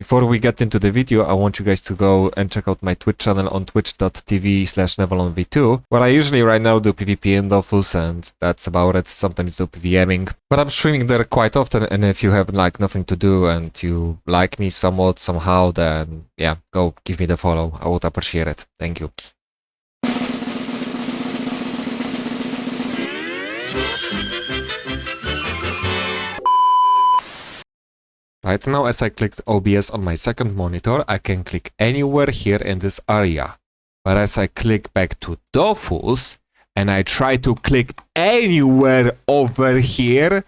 Before we get into the video, I want you guys to go and check out my Twitch channel on twitch.tv/NevalonV2, where I usually right now do PvP and Dofus, and that's about it. Sometimes do PVMing, but I'm streaming there quite often, and if you have like nothing to do and you like me somewhat, somehow, then yeah, go give me the follow. I would appreciate it. Thank you. Right now, as I clicked OBS on my second monitor, I can click anywhere here in this area. But as I click back to Dofus, and I try to click anywhere over here,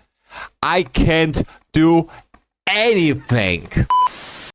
I can't do anything.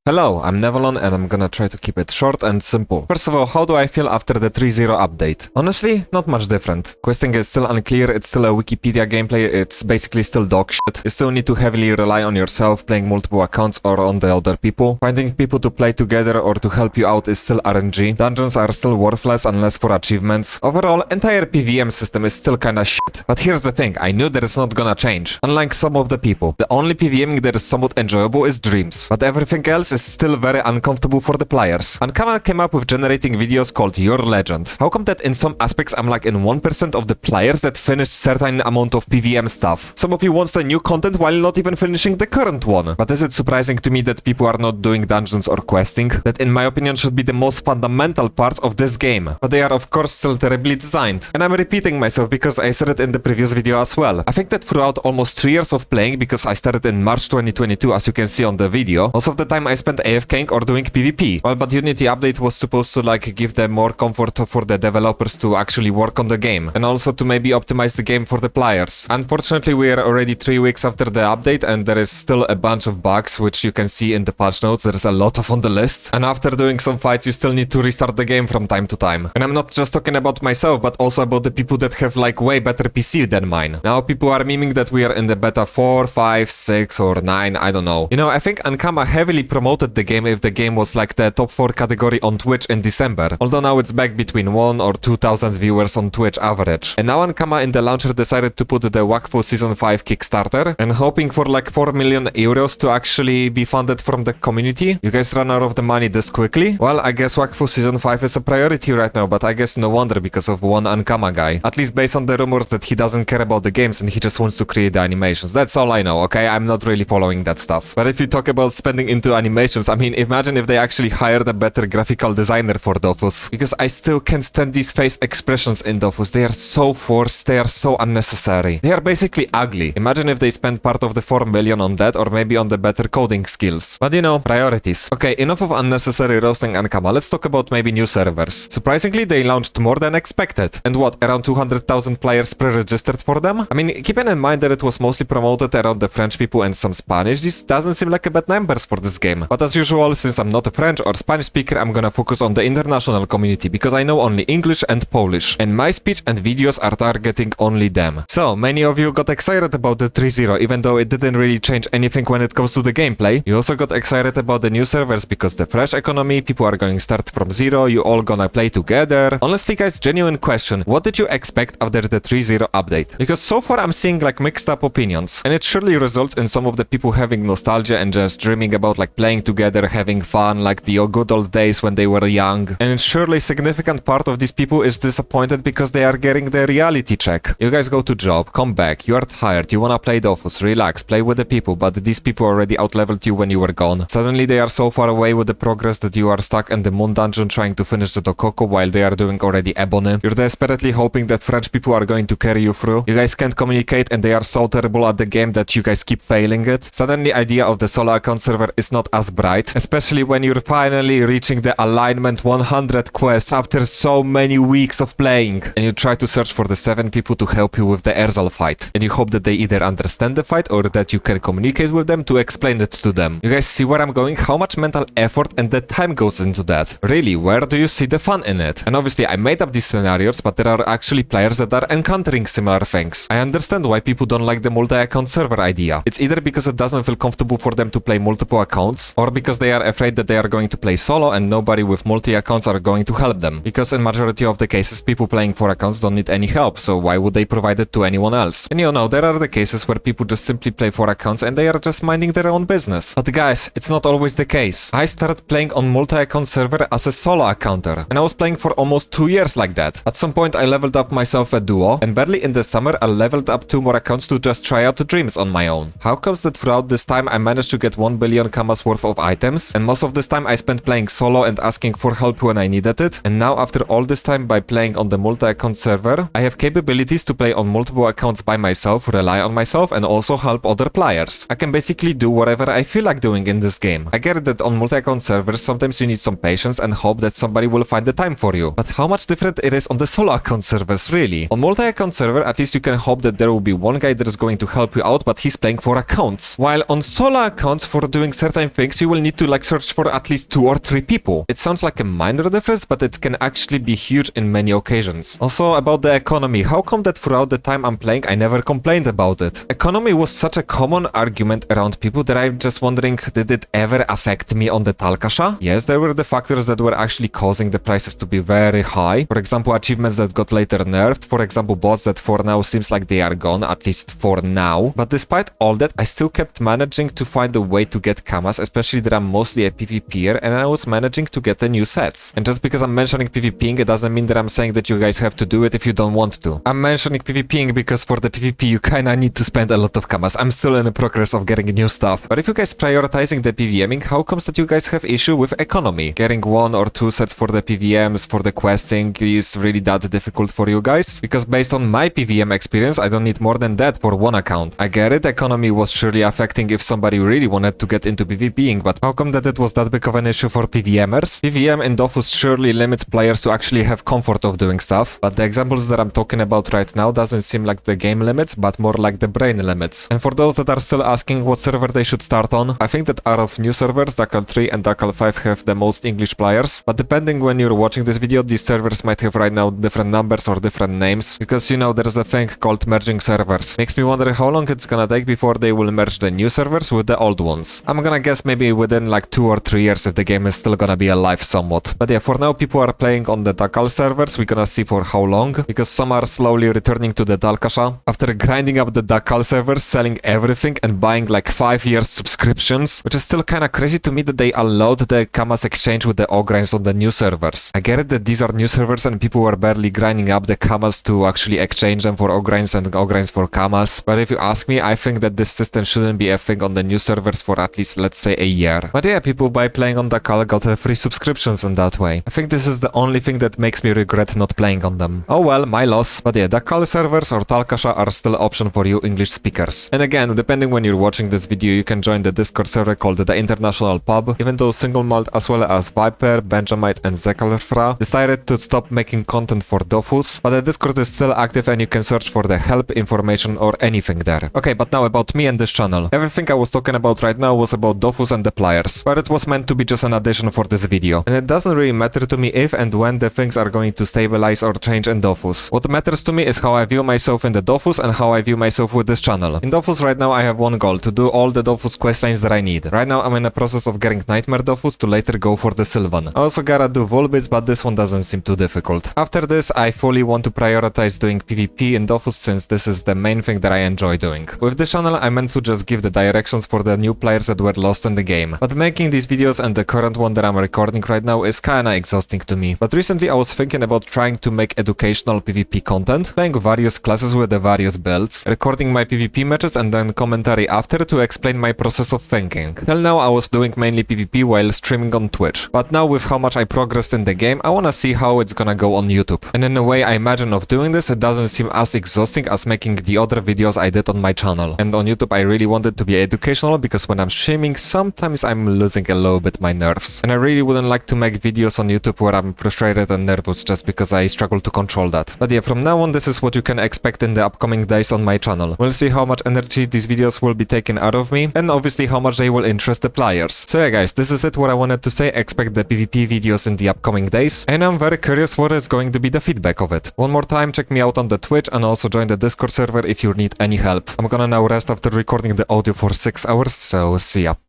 Hello, I'm Nevalon, and I'm gonna try to keep it short and simple. First of all, how do I feel after the 3.0 update? Honestly, not much different. Questing is still unclear, it's still a Wikipedia gameplay, it's basically still dog shit. You still need to heavily rely on yourself, playing multiple accounts or on the other people. Finding people to play together or to help you out is still RNG. Dungeons are still worthless unless for achievements. Overall, entire PVM system is still kinda shit. But here's the thing, I knew that it's not gonna change. Unlike some of the people, the only PVMing that is somewhat enjoyable is Dreams. But everything else is still very uncomfortable for the players. Ankama came up with generating videos called Your Legend. How come that in some aspects I'm like in 1% of the players that finished certain amount of PVM stuff? Some of you wants the new content while not even finishing the current one. But is it surprising to me that people are not doing dungeons or questing? That in my opinion should be the most fundamental parts of this game. But they are of course still terribly designed. And I'm repeating myself because I said it in the previous video as well. I think that throughout almost 3 years of playing, because I started in March 2022 as you can see on the video, most of the time I spent AFKing or doing PvP. Well, but Unity update was supposed to like give them more comfort for the developers to actually work on the game and also to maybe optimize the game for the players. Unfortunately, we are already 3 weeks after the update and there is still a bunch of bugs which you can see in the patch notes. There is a lot of on the list, and after doing some fights you still need to restart the game from time to time. And I'm not just talking about myself but also about the people that have like way better PC than mine. Now people are memeing that we are in the beta 4, 5, 6 or 9, I don't know. You know, I think Ankama heavily promoted the game if the game was like the top 4 category on Twitch in December, although now it's back between 1 or 2,000 viewers on Twitch average. And now Ankama in the launcher decided to put the Wakfu Season 5 Kickstarter and hoping for like 4 million euros to actually be funded from the community. You guys run out of the money this quickly? Well, I guess Wakfu Season 5 is a priority right now, but I guess no wonder because of one Ankama guy. At least based on the rumors that he doesn't care about the games and he just wants to create the animations. That's all I know, okay? I'm not really following that stuff. But if you talk about spending into animations, I mean, imagine if they actually hired a better graphical designer for Dofus. Because I still can't stand these face expressions in Dofus. They are so forced, they are so unnecessary. They are basically ugly. Imagine if they spent part of the 4 million on that or maybe on the better coding skills. But you know, priorities. Okay, enough of unnecessary roasting Ankama. Let's talk about maybe new servers. Surprisingly, they launched more than expected. And what, around 200,000 players pre-registered for them? I mean, keeping in mind that it was mostly promoted around the French people and some Spanish, this doesn't seem like a bad numbers for this game. But as usual, since I'm not a French or Spanish speaker, I'm gonna focus on the international community because I know only English and Polish. And my speech and videos are targeting only them. So, many of you got excited about the 3.0 even though it didn't really change anything when it comes to the gameplay. You also got excited about the new servers because the fresh economy, people are going to start from zero, you all gonna play together. Honestly guys, genuine question, what did you expect after the 3.0 update? Because so far I'm seeing like mixed up opinions. And it surely results in some of the people having nostalgia and just dreaming about like playing together, having fun like the good old days when they were young. And surely significant part of these people is disappointed because they are getting the reality check. You guys go to job, come back, you are tired, you wanna play Dofus, relax, play with the people, but these people already outleveled you when you were gone. Suddenly they are so far away with the progress that you are stuck in the moon dungeon trying to finish the Dokoko while they are doing already Ebony. You're desperately hoping that French people are going to carry you through. You guys can't communicate and they are so terrible at the game that you guys keep failing it. Suddenly idea of the solo account server is not as bright, especially when you're finally reaching the alignment 100 quest after so many weeks of playing. And you try to search for the 7 people to help you with the Erzal fight. And you hope that they either understand the fight or that you can communicate with them to explain it to them. You guys see where I'm going? How much mental effort and the time goes into that? Really, where do you see the fun in it? And obviously I made up these scenarios, but there are actually players that are encountering similar things. I understand why people don't like the multi-account server idea. It's either because it doesn't feel comfortable for them to play multiple accounts, or because they are afraid that they are going to play solo and nobody with multi-accounts are going to help them. Because in majority of the cases, people playing 4 accounts don't need any help, so why would they provide it to anyone else? And you know, there are the cases where people just simply play 4 accounts and they are just minding their own business. But guys, it's not always the case. I started playing on multi-account server as a solo accounter, and I was playing for almost 2 years like that. At some point I leveled up myself a duo, and barely in the summer I leveled up 2 more accounts to just try out the dreams on my own. How comes that throughout this time I managed to get 1 billion kamas worth of items, and most of this time I spent playing solo and asking for help when I needed it, and now after all this time by playing on the multi-account server, I have capabilities to play on multiple accounts by myself, rely on myself, and also help other players. I can basically do whatever I feel like doing in this game. I get that on multi-account servers sometimes you need some patience and hope that somebody will find the time for you. But how much different it is on the solo account servers, really? On multi-account server, at least you can hope that there will be one guy that is going to help you out, but he's playing 4 accounts. While on solo accounts, for doing certain things, you will need to like search for at least 2 or 3 people. It sounds like a minor difference, but it can actually be huge in many occasions. Also about the economy, how come that throughout the time I'm playing, I never complained about it? Economy was such a common argument around people that I'm just wondering, did it ever affect me on the Talkasha? Yes, there were the factors that were actually causing the prices to be very high. For example, achievements that got later nerfed. For example, bots that for now seems like they are gone, at least for now. But despite all that, I still kept managing to find a way to get kamas, especially that I'm mostly a PvPer, and I was managing to get the new sets. And just because I'm mentioning PvPing, it doesn't mean that I'm saying that you guys have to do it if you don't want to. I'm mentioning PvPing because for the PvP you kinda need to spend a lot of kamas. I'm still in the progress of getting new stuff. But if you guys prioritizing the PvMing, how comes that you guys have issue with economy? Getting 1 or 2 sets for the PvMs, for the questing is really that difficult for you guys? Because based on my PvM experience, I don't need more than that for 1 account. I get it, economy was surely affecting if somebody really wanted to get into PvPing, but how come that it was that big of an issue for PvMers? PvM in Dofus surely limits players to actually have comfort of doing stuff, but the examples that I'm talking about right now doesn't seem like the game limits, but more like the brain limits. And for those that are still asking what server they should start on, I think that out of new servers, Dakal 3 and Dakal 5 have the most English players, but depending when you're watching this video, these servers might have right now different numbers or different names, because you know there's a thing called merging servers. Makes me wonder how long it's gonna take before they will merge the new servers with the old ones. I'm gonna guess maybe within like 2 or 3 years if the game is still gonna be alive somewhat. But yeah, for now people are playing on the Dakal servers, we're gonna see for how long, because some are slowly returning to the Talkasha after grinding up the Dakal servers, selling everything and buying like 5 years subscriptions, which is still kinda crazy to me that they allowed the kamas exchange with the O-grinds on the new servers. I get it that these are new servers and people were barely grinding up the kamas to actually exchange them for O-grinds and O-grinds for kamas, but if you ask me, I think that this system shouldn't be a thing on the new servers for at least, let's say, a year. But yeah, people by playing on Dakal got free subscriptions in that way. I think this is the only thing that makes me regret not playing on them. Oh well, my loss. But yeah, Dakal servers or Talkasha are still an option for you English speakers. And again, depending when you're watching this video, you can join the Discord server called the International Pub, even though Single Malt as well as Viper, Benjamite and Zekalfra decided to stop making content for Dofus, but the Discord is still active and you can search for the help, information or anything there. Okay, but now about me and this channel. Everything I was talking about right now was about Dofus and the players, but it was meant to be just an addition for this video. And it doesn't really matter to me if and when the things are going to stabilize or change in Dofus. What matters to me is how I view myself in the Dofus and how I view myself with this channel. In Dofus right now I have one goal, to do all the Dofus questlines that I need. Right now I'm in the process of getting Nightmare Dofus to later go for the Sylvan. I also gotta do Volbits, but this one doesn't seem too difficult. After this I fully want to prioritize doing PvP in Dofus since this is the main thing that I enjoy doing. With this channel I meant to just give the directions for the new players that were lost in the game. But making these videos and the current one that I'm recording right now is kinda exhausting to me. But recently I was thinking about trying to make educational PvP content, playing various classes with the various builds, recording my PvP matches and then commentary after to explain my process of thinking. Till now I was doing mainly PvP while streaming on Twitch, but now with how much I progressed in the game, I wanna see how it's gonna go on YouTube. And in a way I imagine of doing this, it doesn't seem as exhausting as making the other videos I did on my channel. And on YouTube I really want it to be educational because when I'm streaming, sometimes I'm losing a little bit my nerves. And I really wouldn't like to make videos on YouTube where I'm frustrated and nervous just because I struggle to control that. But yeah, from now on this is what you can expect in the upcoming days on my channel. We'll see how much energy these videos will be taken out of me, and obviously how much they will interest the players. So yeah guys, this is it what I wanted to say. Expect the PvP videos in the upcoming days, and I'm very curious what is going to be the feedback of it. One more time, check me out on the Twitch and also join the Discord server if you need any help. I'm gonna now rest after recording the audio for 6 hours, so see ya.